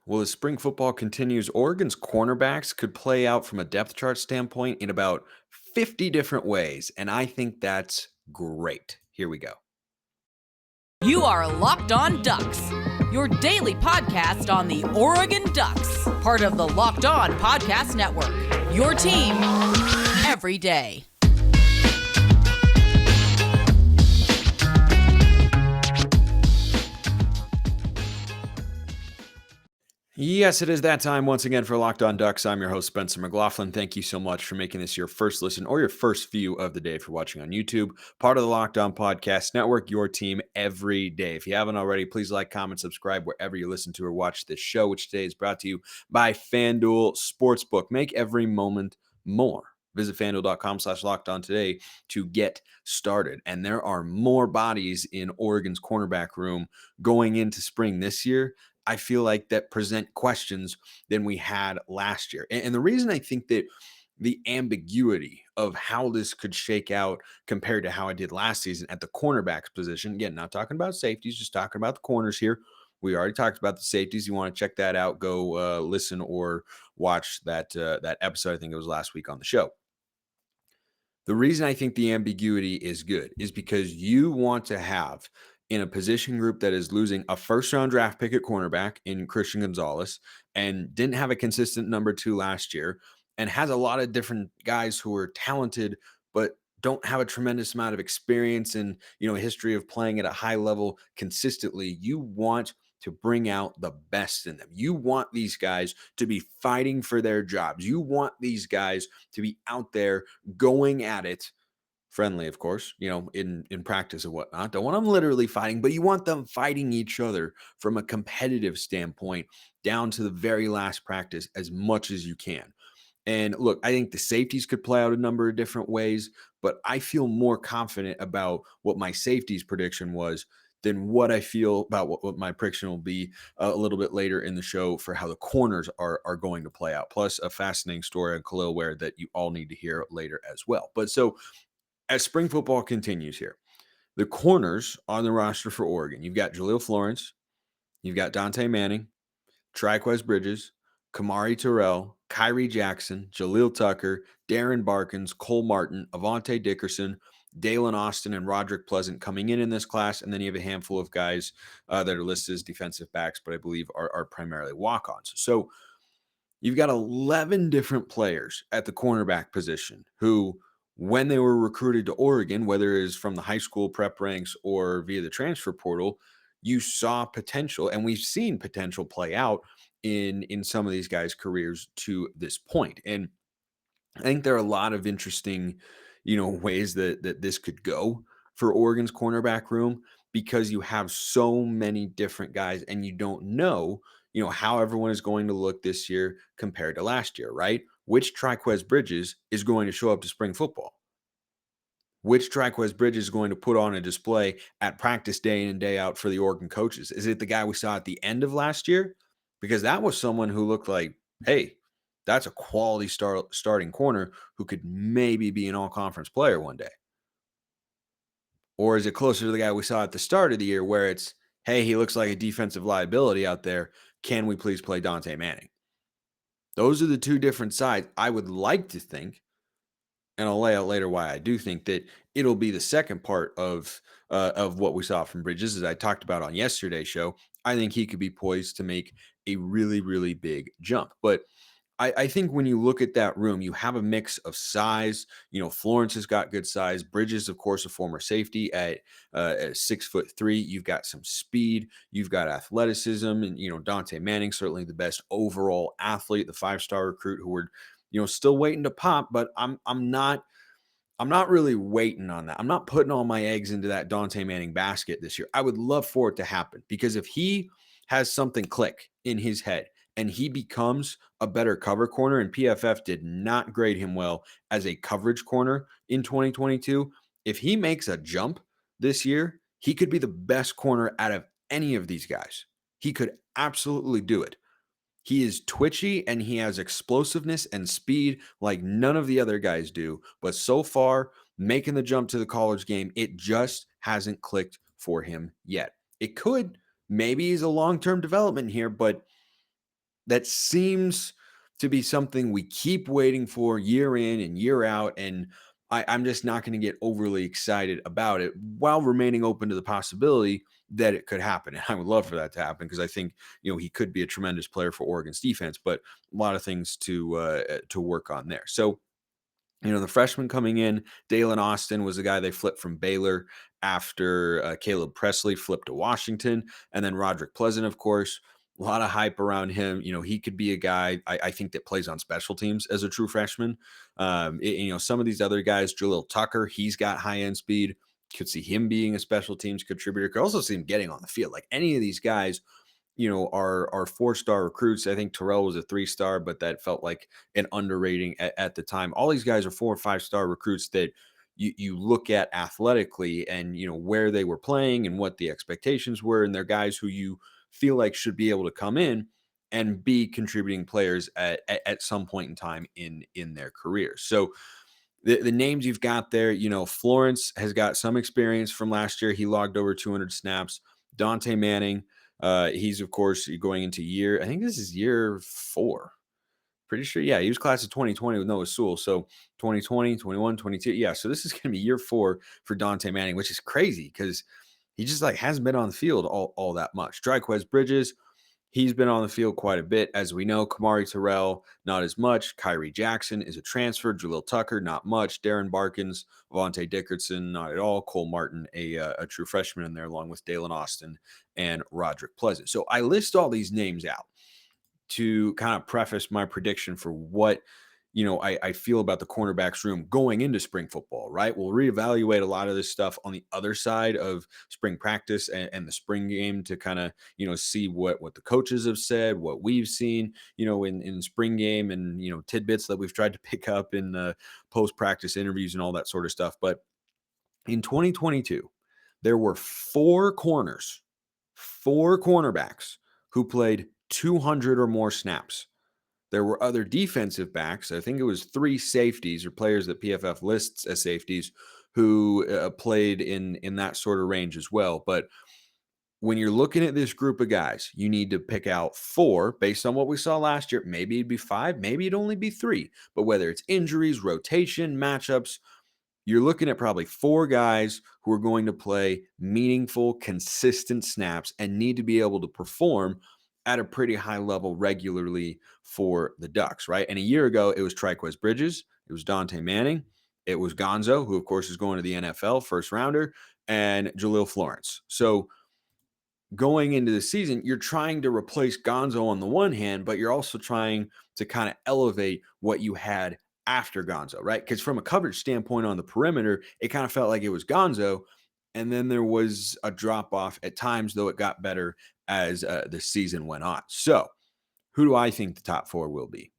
Well, as spring football continues, Oregon's cornerbacks could play out from a depth chart standpoint in about 50 different ways. And I think that's great. Here we go. You are Locked On Ducks, your daily podcast on the Oregon Ducks, part of the Locked On Podcast Network. Your team every day. Yes, it is that time once again for Locked On Ducks. I'm your host, Spencer McLaughlin. Thank you so much for making this your first listen or your first view of the day if you're watching on YouTube. Part of the Locked On Podcast Network, your team every day. If you haven't already, please like, comment, subscribe wherever you listen to or watch this show, which today is brought to you by FanDuel Sportsbook. Make every moment more. Visit fanduel.com/lockedon today to get started. And there are more bodies in Oregon's cornerback room going into spring this year, I feel like, that present questions than we had last year. And the reason I think that the ambiguity of how this could shake out compared to how I did last season at the cornerbacks position, again, not talking about safeties, just talking about the corners here. We already talked about the safeties. You want to check that out, go listen or watch that episode. I think it was last week on the show. The reason I think the ambiguity is good is because you want to have in a position group that is losing a first round draft pick at cornerback in Christian Gonzalez and didn't have a consistent number 2 last year and has a lot of different guys who are talented but don't have a tremendous amount of experience and a history of playing at a high level consistently. You want to bring out the best in them. You want these guys to be fighting for their jobs. You want these guys to be out there going at it, friendly, of course, in practice and whatnot. Don't want them literally fighting, but you want them fighting each other from a competitive standpoint down to the very last practice as much as you can. And look, I think the safeties could play out a number of different ways, but I feel more confident about what my safeties prediction was than what I feel about what my prediction will be a little bit later in the show for how the corners are going to play out. Plus a fascinating story on Kel'el Ware that you all need to hear later as well. But so as spring football continues here, the corners on the roster for Oregon, you've got Jaleel Florence, you've got Dante Manning, Triquez Bridges, Kamari Terrell, Kyrie Jackson, Jaleel Tucker, Darren Barkins, Cole Martin, Avante Dickerson, Dalen Austin, and Roderick Pleasant coming in this class. And then you have a handful of guys that are listed as defensive backs, but I believe are primarily walk-ons. So you've got 11 different players at the cornerback position who, when they were recruited to Oregon, whether it is from the high school prep ranks or via the transfer portal, you saw potential, and we've seen potential play out in some of these guys' careers to this point. And I think there are a lot of interesting, ways that this could go for Oregon's cornerback room because you have so many different guys and you don't know, how everyone is going to look this year compared to last year, right? Which Triquez Bridges is going to show up to spring football? Which Triquez Bridges is going to put on a display at practice day in and day out for the Oregon coaches? Is it the guy we saw at the end of last year? Because that was someone who looked like, hey, that's a quality starting corner who could maybe be an all-conference player one day. Or is it closer to the guy we saw at the start of the year where it's, hey, he looks like a defensive liability out there. Can we please play Dante Manning? Those are the two different sides. I would like to think, and I'll lay out later why I do think that it'll be the second part of what we saw from Bridges, as I talked about on yesterday's show. I think he could be poised to make a really, really big jump. But I think when you look at that room, you have a mix of size. Florence has got good size. Bridges, of course, a former safety at 6'3". You've got some speed. You've got athleticism, and Dante Manning, certainly the best overall athlete, the 5-star recruit who we're still waiting to pop. But I'm not really waiting on that. I'm not putting all my eggs into that Dante Manning basket this year. I would love for it to happen because if he has something click in his head and he becomes a better cover corner, and PFF did not grade him well as a coverage corner in 2022, if he makes a jump this year, he could be the best corner out of any of these guys. He could absolutely do it. He is twitchy and he has explosiveness and speed like none of the other guys do. But so far, making the jump to the college game, it just hasn't clicked for him yet. It could. Maybe he's a long-term development here, but that seems to be something we keep waiting for year in and year out. And I'm just not going to get overly excited about it while remaining open to the possibility that it could happen. And I would love for that to happen because I think, he could be a tremendous player for Oregon's defense, but a lot of things to work on there. So, the freshman coming in, Dalen Austin was the guy they flipped from Baylor after Caleb Presley flipped to Washington. And then Roderick Pleasant, of course, a lot of hype around him. He could be a guy I think that plays on special teams as a true freshman. Some of these other guys, Jaleel Tucker, he's got high end speed. Could see him being a special teams contributor. Could also see him getting on the field. Like any of these guys are 4-star recruits. I think Terrell was a 3-star, but that felt like an underrating at the time. All these guys are 4 or 5-star recruits that you look at athletically and where they were playing and what the expectations were, and they're guys who you feel like should be able to come in and be contributing players at some point in time in their careers. So the names you've got there, Florence has got some experience from last year. He logged over 200 snaps. Dante Manning, he's of course going into I think this is year 4. Pretty sure. Yeah, he was class of 2020 with Noah Sewell. So 2020, 21, 22. Yeah, so this is going to be year 4 for Dante Manning, which is crazy because he just hasn't been on the field all that much. Dryquez Bridges, he's been on the field quite a bit. As we know, Kamari Terrell, not as much. Kyrie Jackson is a transfer. Jaleel Tucker, not much. Darren Barkins, Vontae Dickerson, not at all. Cole Martin, a true freshman in there, along with Dalen Austin and Roderick Pleasant. So I list all these names out to kind of preface my prediction for what I feel about the cornerbacks room going into spring football, right? We'll reevaluate a lot of this stuff on the other side of spring practice and the spring game to kind of, see what the coaches have said, what we've seen, in spring game and, tidbits that we've tried to pick up in the post-practice interviews and all that sort of stuff. But in 2022, there were 4 cornerbacks who played 200 or more snaps. There were other defensive backs. I think it was 3 safeties or players that PFF lists as safeties who played in that sort of range as well. But when you're looking at this group of guys, you need to pick out 4 based on what we saw last year. Maybe it'd be 5, maybe it'd only be 3. But whether it's injuries, rotation, matchups, you're looking at probably 4 guys who are going to play meaningful, consistent snaps and need to be able to perform at a pretty high level regularly for the Ducks, right? And a year ago, it was Triquez Bridges, it was Dante Manning, it was Gonzo, who of course is going to the NFL, first rounder, and Jaleel Florence. So going into the season, you're trying to replace Gonzo on the one hand, but you're also trying to kind of elevate what you had after Gonzo, right? Because from a coverage standpoint on the perimeter, it kind of felt like it was Gonzo. And then there was a drop off at times, though it got better as the season went on. So, who do I think the top 4 will be?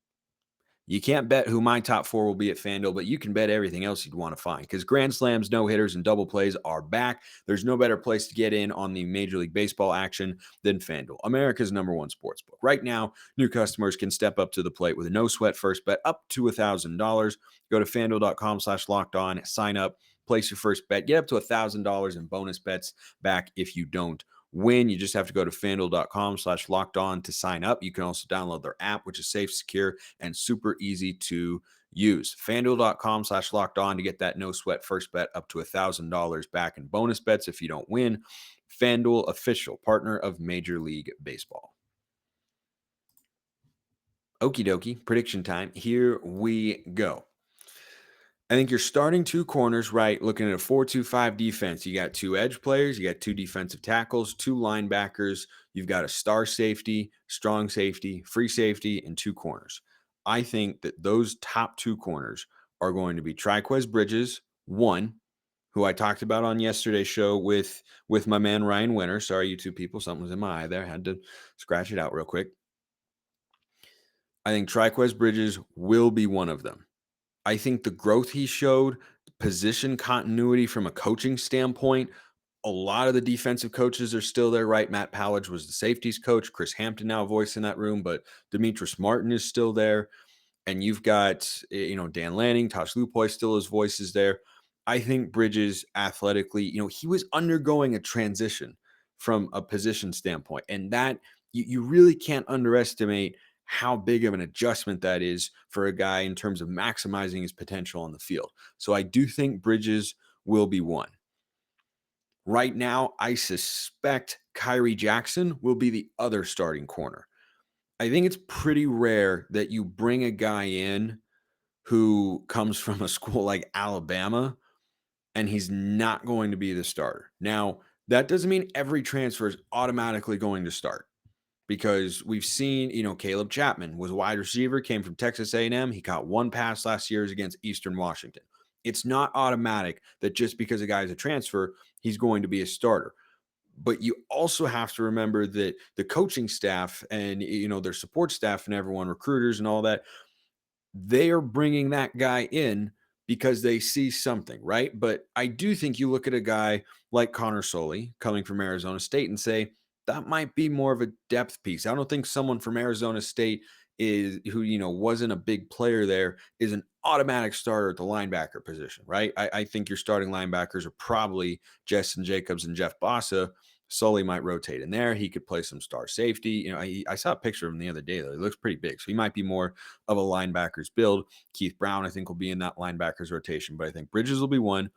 You can't bet who my top 4 will be at FanDuel, but you can bet everything else you'd want to find because grand slams, no hitters, and double plays are back. There's no better place to get in on the Major League Baseball action than FanDuel, America's #1 sportsbook. Right now, new customers can step up to the plate with a no sweat first bet up to $1,000. Go to FanDuel.com/locked-on, sign up, place your first bet, get up to $1,000 in bonus bets back if you don't win. You just have to go to FanDuel.com/locked-on to sign up. You can also download their app, which is safe, secure, and super easy to use. FanDuel.com/locked-on to get that no sweat first bet up to $1,000 back in bonus bets if you don't win. FanDuel, official partner of Major League Baseball. Okie dokie, prediction time. Here we go. I think you're starting 2 corners, right? Looking at a 4-2-5 defense. You got 2 edge players, you got 2 defensive tackles, 2 linebackers, you've got a star safety, strong safety, free safety, and 2 corners. I think that those top 2 corners are going to be Triquez Bridges, 1, who I talked about on yesterday's show with my man Ryan Winter. Sorry, YouTube people, something was in my eye there. I had to scratch it out real quick. I think Triquez Bridges will be one of them. I think the growth he showed, position continuity from a coaching standpoint, a lot of the defensive coaches are still there, right? Matt Pallage was the safeties coach. Chris Hampton now a voice in that room, but Demetrius Martin is still there. And you've got, Dan Lanning, Tosh Lupoy still his voices there. I think Bridges athletically, he was undergoing a transition from a position standpoint. And that you really can't underestimate how big of an adjustment that is for a guy in terms of maximizing his potential on the field. So I do think Bridges will be one. Right now, I suspect Kyrie Jackson will be the other starting corner. I think it's pretty rare that you bring a guy in who comes from a school like Alabama and he's not going to be the starter. Now, that doesn't mean every transfer is automatically going to start because we've seen, Caleb Chapman was a wide receiver, came from Texas A&M. He caught one pass last year against Eastern Washington. It's not automatic that just because a guy is a transfer, he's going to be a starter. But you also have to remember that the coaching staff and, their support staff and everyone, recruiters and all that, they are bringing that guy in because they see something, right? But I do think you look at a guy like Connor Soley coming from Arizona State and say that might be more of a depth piece. I don't think someone from Arizona State is who, wasn't a big player there is an automatic starter at the linebacker position, right? I think your starting linebackers are probably Justin Jacobs and Jeff Bossa. Sully might rotate in there. He could play some star safety. I saw a picture of him the other day, though. He looks pretty big. So he might be more of a linebacker's build. Keith Brown, I think, will be in that linebacker's rotation, but I think Bridges will be one.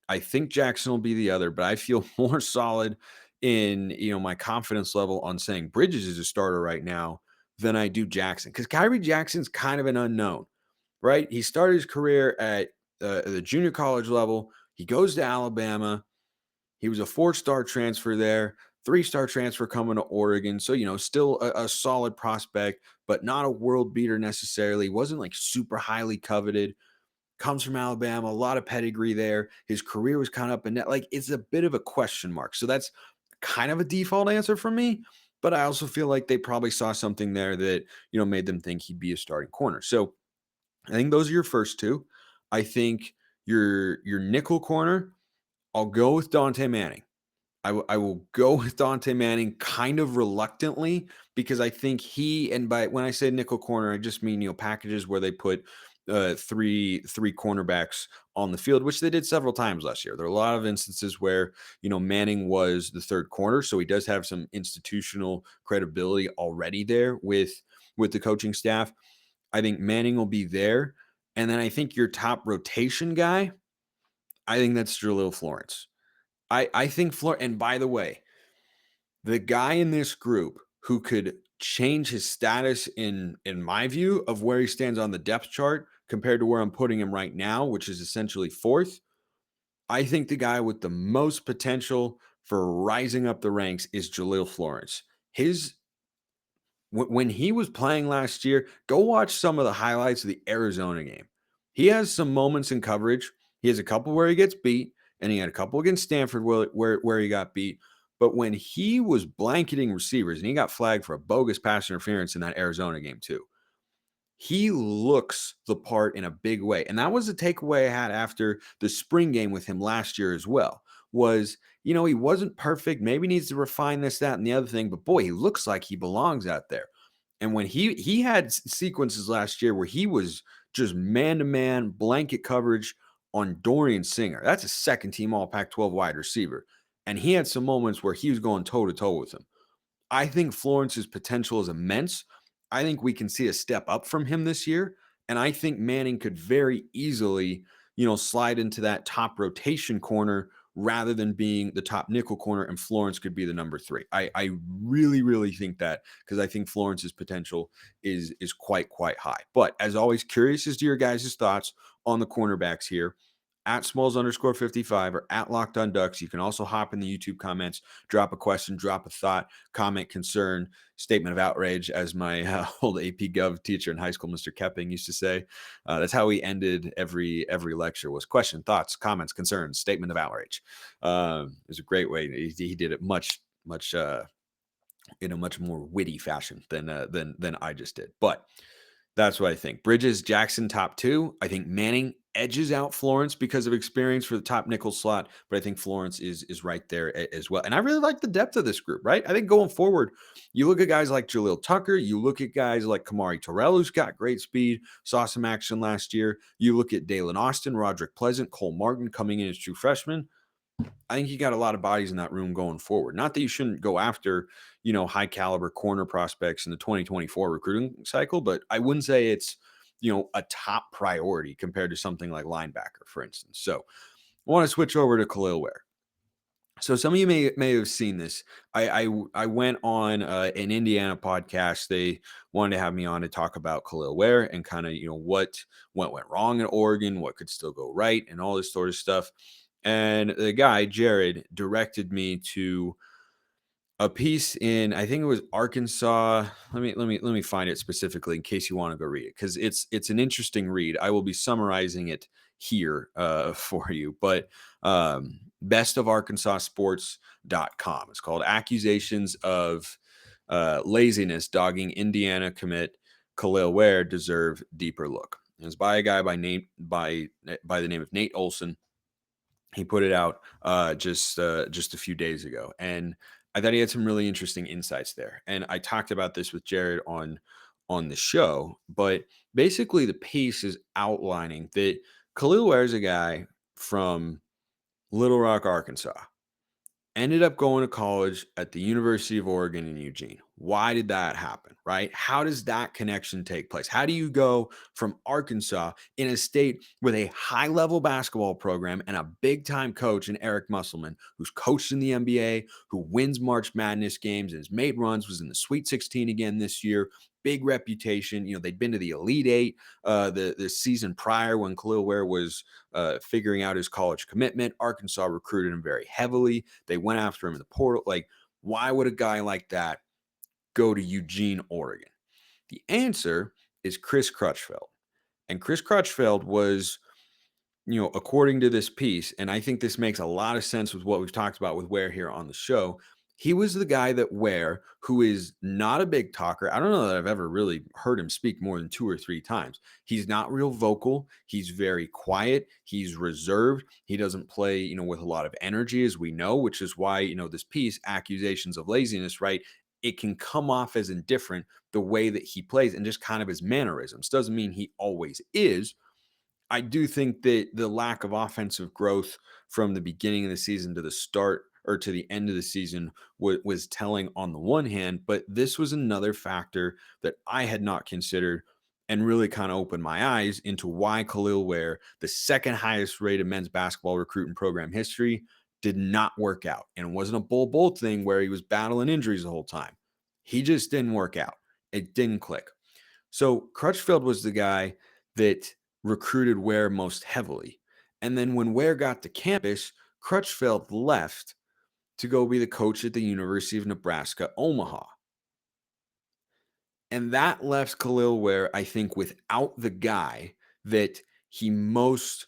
I think Jackson will be the other, but I feel more solid in, my confidence level on saying Bridges is a starter right now than I do Jackson, because Kyrie Jackson's kind of an unknown, right? He started his career at the junior college level. He goes to Alabama. He was a 4-star transfer there, 3-star transfer coming to Oregon. So, still a solid prospect, but not a world beater necessarily. Wasn't like super highly coveted. Comes from Alabama, a lot of pedigree there. His career was kind of up and down. Like, it's a bit of a question mark. So that's kind of a default answer for me. But I also feel like they probably saw something there that, made them think he'd be a starting corner. So I think those are your first two. I think your nickel corner, I'll go with Dante Manning. I will go with Dante Manning kind of reluctantly because I think and by when I say nickel corner, I just mean, packages where they put three cornerbacks on the field, which they did several times last year. There are a lot of instances where, Manning was the third corner. So he does have some institutional credibility already there with the coaching staff. I think Manning will be there. And then I think your top rotation guy, I think that's Jaleel Florence. I think and by the way, the guy in this group who could change his status in my view of where he stands on the depth chart compared to where I'm putting him right now, which is essentially fourth, I think the guy with the most potential for rising up the ranks is Jaleel Florence. When he was playing last year, go watch some of the highlights of the Arizona game. He has some moments in coverage. He has a couple where he gets beat, and he had a couple against Stanford where he got beat. But when he was blanketing receivers, and he got flagged for a bogus pass interference in that Arizona game too, he looks the part in a big way. And that was the takeaway I had after the spring game with him last year as well, was, he wasn't perfect, maybe needs to refine this, that, and the other thing, but boy, he looks like he belongs out there. And when he had sequences last year where he was just man-to-man blanket coverage on Dorian Singer. That's a second-team All-Pac-12 wide receiver. And he had some moments where he was going toe-to-toe with him. I think Florence's potential is immense. I think we can see a step up from him this year. And I think Manning could very easily, slide into that top rotation corner rather than being the top nickel corner, and Florence could be the number 3. I really, really think that, because I think Florence's potential is quite high. But as always, curious as to your guys' thoughts on the cornerbacks here. At Smalls_55 or at Locked On Ducks. You can also hop in the YouTube comments, drop a question, drop a thought, comment, concern, statement of outrage, as my old AP Gov teacher in high school, Mr. Kepping, used to say. That's how we ended every lecture, was question, thoughts, comments, concerns, statement of outrage. It was a great way. He did it much in a much more witty fashion than I just did. But that's what I think. Bridges, Jackson, top 2. I think Manning edges out Florence because of experience for the top nickel slot, but I think Florence is right there as well. And I really like the depth of this group, right? I think going forward, you look at guys like Jaleel Tucker, you look at guys like Kamari Terrell, who's got great speed, saw some action last year. You look at Dalen Austin, Roderick Pleasant, Cole Martin coming in as true freshmen. I think you got a lot of bodies in that room going forward. Not that you shouldn't go after, high caliber corner prospects in the 2024 recruiting cycle, but I wouldn't say it's, a top priority compared to something like linebacker, for instance. So I want to switch over to Kel'el Ware. So some of you may have seen this. I went on an Indiana podcast. They wanted to have me on to talk about Kel'el Ware and kind of what went wrong in Oregon, what could still go right, and all this sort of stuff. And the guy Jared directed me to a piece in, I think it was Arkansas. Let me find it specifically in case you want to go read it, because it's an interesting read. I will be summarizing it here for you, but bestofarkansassports.com. It's called Accusations of Laziness Dogging Indiana Commit Kel'el Ware Deserve Deeper Look. It's by a guy by the name of Nate Olson. He put it out just a few days ago, and I thought he had some really interesting insights there. And I talked about this with Jared on the show, but basically the piece is outlining that Kel'el Ware is a guy from Little Rock, Arkansas. Ended up going to college at the University of Oregon in Eugene. Why did that happen, right? How does that connection take place? How do you go from Arkansas in a state with a high-level basketball program and a big-time coach in Eric Musselman, who's coached in the NBA, who wins March Madness games and has made runs, was in the Sweet 16 again this year, big reputation. They'd been to the Elite Eight the season prior when Kel'el Ware was figuring out his college commitment. Arkansas recruited him very heavily. They went after him in the portal. Like, why would a guy like that go to Eugene, Oregon? The answer is Chris Crutchfield. And Chris Crutchfield was, according to this piece, and I think this makes a lot of sense with what we've talked about with Ware here on the show. He was the guy that Ware, who is not a big talker. I don't know that I've ever really heard him speak more than 2 or 3 times. He's not real vocal. He's very quiet. He's reserved. He doesn't play, with a lot of energy, as we know, which is why, this piece, Accusations of Laziness, right? It can come off as indifferent the way that he plays and just kind of his mannerisms. Doesn't mean he always is. I do think that the lack of offensive growth from the beginning of the season to the start or to the end of the season was telling on the one hand, but this was another factor that I had not considered and really kind of opened my eyes into why Kel'el Ware, the second highest rated men's basketball recruit in program history, did not work out. And it wasn't a bull thing where he was battling injuries the whole time. He just didn't work out. It didn't click. So Crutchfield was the guy that recruited Ware most heavily. And then when Ware got to campus, Crutchfield left to go be the coach at the University of Nebraska, Omaha. And that left Kel'el Ware, I think, without the guy that he most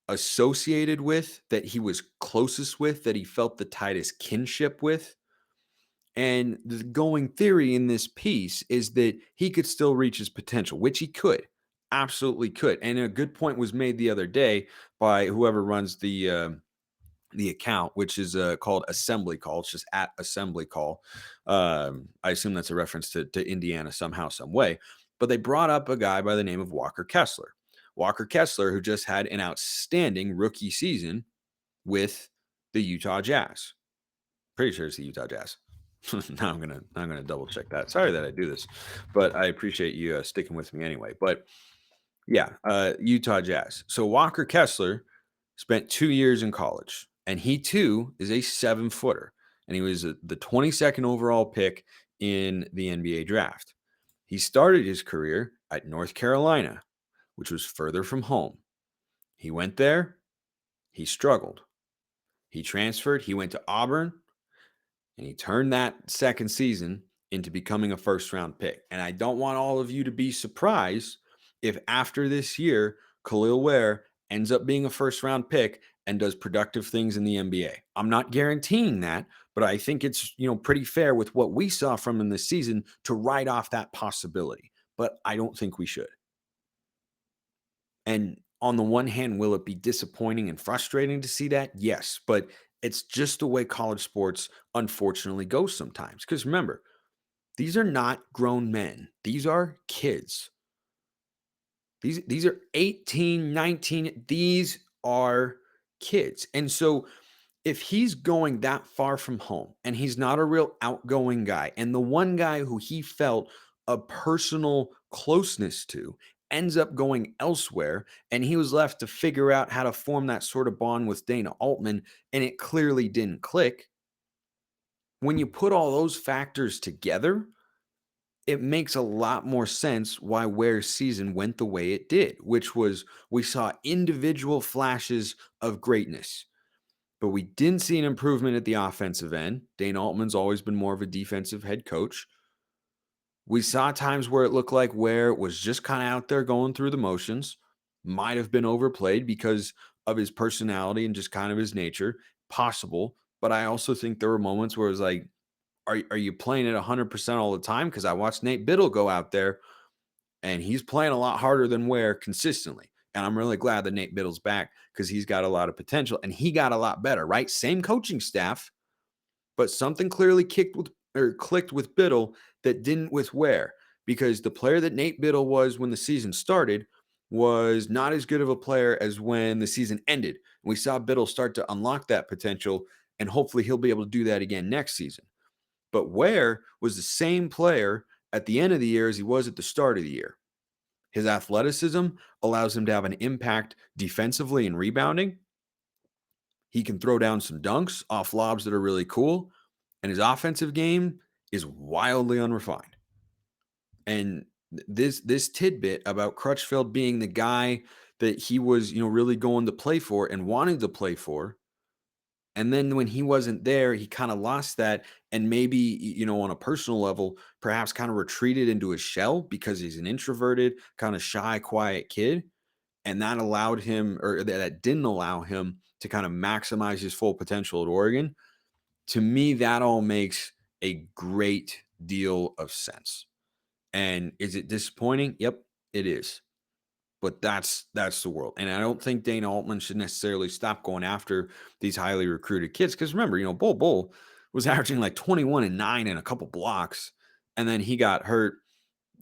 associated with, that he was closest with, that he felt the tightest kinship with. And the going theory in this piece is that he could still reach his potential, which he could, absolutely could. And a good point was made the other day by whoever runs the account, which is called Assembly Call. It's just at Assembly Call. I assume that's a reference to Indiana somehow, some way. But they brought up a guy by the name of Walker Kessler. Walker Kessler, who just had an outstanding rookie season with the Utah Jazz. Pretty sure it's the Utah Jazz. Now I'm gonna double check that. Sorry that I do this, but I appreciate you sticking with me anyway. But yeah, Utah Jazz. So Walker Kessler spent 2 years in college, and he too is a 7-footer, and he was the 22nd overall pick in the NBA draft. He started his career at North Carolina, which was further from home. He went there, he struggled. He transferred, he went to Auburn, and he turned that second season into becoming a first-round pick. And I don't want all of you to be surprised if after this year, Kel'el Ware ends up being a first-round pick and does productive things in the NBA. I'm not guaranteeing that, but I think it's, pretty fair with what we saw from him this season to write off that possibility. But I don't think we should. And on the one hand, will it be disappointing and frustrating to see that? Yes, but it's just the way college sports unfortunately goes sometimes. Because remember, these are not grown men. These are kids. These are 18, 19. These are kids. And so if he's going that far from home and he's not a real outgoing guy, and the one guy who he felt a personal closeness to ends up going elsewhere, and he was left to figure out how to form that sort of bond with Dana Altman, and it clearly didn't click. When you put all those factors together, it makes a lot more sense why Ware's season went the way it did, which was we saw individual flashes of greatness, but we didn't see an improvement at the offensive end. Dana Altman's always been more of a defensive head coach. We saw times where it looked like Ware was just kind of out there going through the motions, might have been overplayed because of his personality and just kind of his nature. Possible. But I also think there were moments where it was like, are you playing it 100% all the time? Because I watched Nate Biddle go out there and he's playing a lot harder than Ware consistently. And I'm really glad that Nate Biddle's back because he's got a lot of potential and he got a lot better, right? Same coaching staff, but something clearly clicked with Biddle that didn't with Ware, because the player that Nate Biddle was when the season started was not as good of a player as when the season ended. And we saw Biddle start to unlock that potential, and hopefully he'll be able to do that again next season. But Ware was the same player at the end of the year as he was at the start of the year. His athleticism allows him to have an impact defensively and rebounding. He can throw down some dunks off lobs that are really cool. And his offensive game is wildly unrefined. And this tidbit about Crutchfield being the guy that he was, really going to play for and wanted to play for. And then when he wasn't there, he kind of lost that. And maybe, on a personal level, perhaps kind of retreated into his shell because he's an introverted, kind of shy, quiet kid. And that allowed him, or that didn't allow him to kind of maximize his full potential at Oregon. To me, that all makes a great deal of sense. And is it disappointing? Yep, it is. But that's the world. And I don't think Dana Altman should necessarily stop going after these highly recruited kids. Because remember, Bull was averaging like 21 and 9 and a couple blocks. And then he got hurt,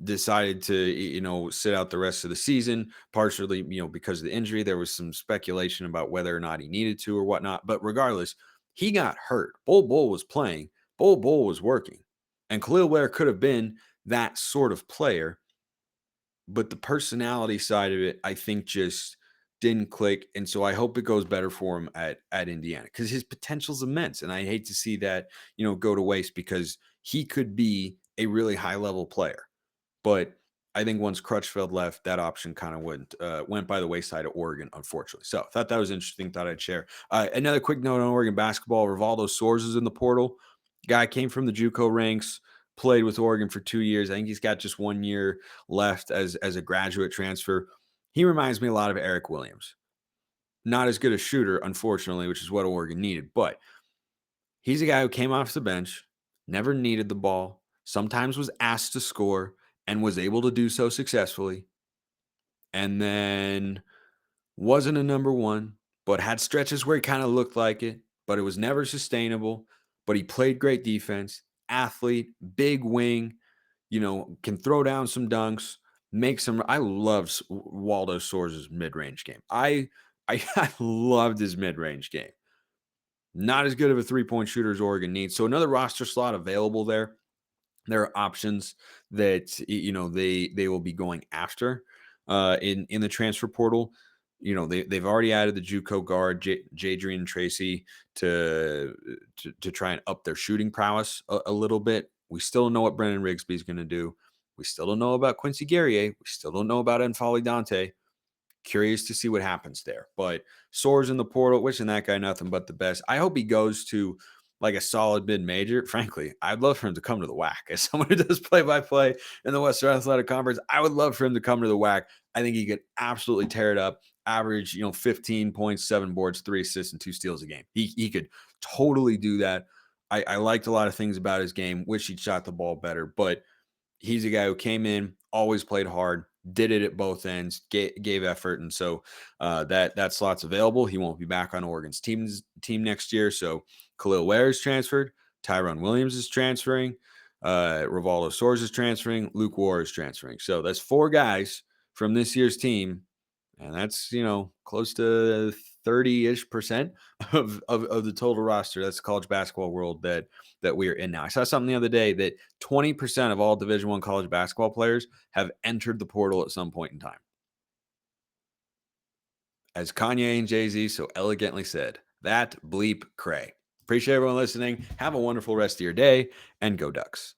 decided to, sit out the rest of the season, partially, because of the injury. There was some speculation about whether or not he needed to or whatnot. But regardless, he got hurt. Bull was playing. Bull was working. And Kel'el Ware could have been that sort of player. But the personality side of it, I think, just didn't click. And so I hope it goes better for him at Indiana, because his potential's immense. And I hate to see that, go to waste, because he could be a really high level player. But I think once Crutchfield left, that option kind of went by the wayside at Oregon, unfortunately. So I thought that was interesting. Thought I'd share. Another quick note on Oregon basketball: Rivaldo Soares is in the portal. Guy came from the JUCO ranks, played with Oregon for 2 years. I think he's got just 1 year left as a graduate transfer. He reminds me a lot of Eric Williams. Not as good a shooter, unfortunately, which is what Oregon needed. But he's a guy who came off the bench, never needed the ball, sometimes was asked to score, and was able to do so successfully. And then wasn't a number one, but had stretches where he kind of looked like it, but it was never sustainable. But he played great defense, athlete, big wing, can throw down some dunks, make some. I love Waldo Soares' mid-range game. I loved his mid-range game. Not as good of a three-point shooter as Oregon needs. So another roster slot available there. There are options that they will be going after in the transfer portal. They've already added the JUCO guard Jadrian Tracy to try and up their shooting prowess a little bit. We still don't know what Brennan Rigsby is going to do. We still don't know about Quincy Guerrier. We still don't know about N'Faly Dante. Curious to see what happens there. But Soares in the portal, wishing that guy nothing but the best. I hope he goes to like a solid mid-major. Frankly, I'd love for him to come to the WAC. As someone who does play-by-play in the Western Athletic Conference, I would love for him to come to the WAC. I think he could absolutely tear it up, average 15 points, 7 boards, 3 assists, and 2 steals a game. He could totally do that. I liked a lot of things about his game. Wish he'd shot the ball better, but he's a guy who came in, always played hard, did it at both ends, gave effort, and so that slot's available. He won't be back on Oregon's team next year. So Kel'el Ware is transferred, Tyrone Williams is transferring, Rivaldo Soares is transferring, Luke Ward is transferring. So that's 4 guys from this year's team, and that's close to 30-ish% of the total roster. That's the college basketball world that we are in now. I saw something the other day that 20% of all Division I college basketball players have entered the portal at some point in time. As Kanye and Jay-Z so elegantly said, that bleep cray. Appreciate everyone listening. Have a wonderful rest of your day, and go Ducks.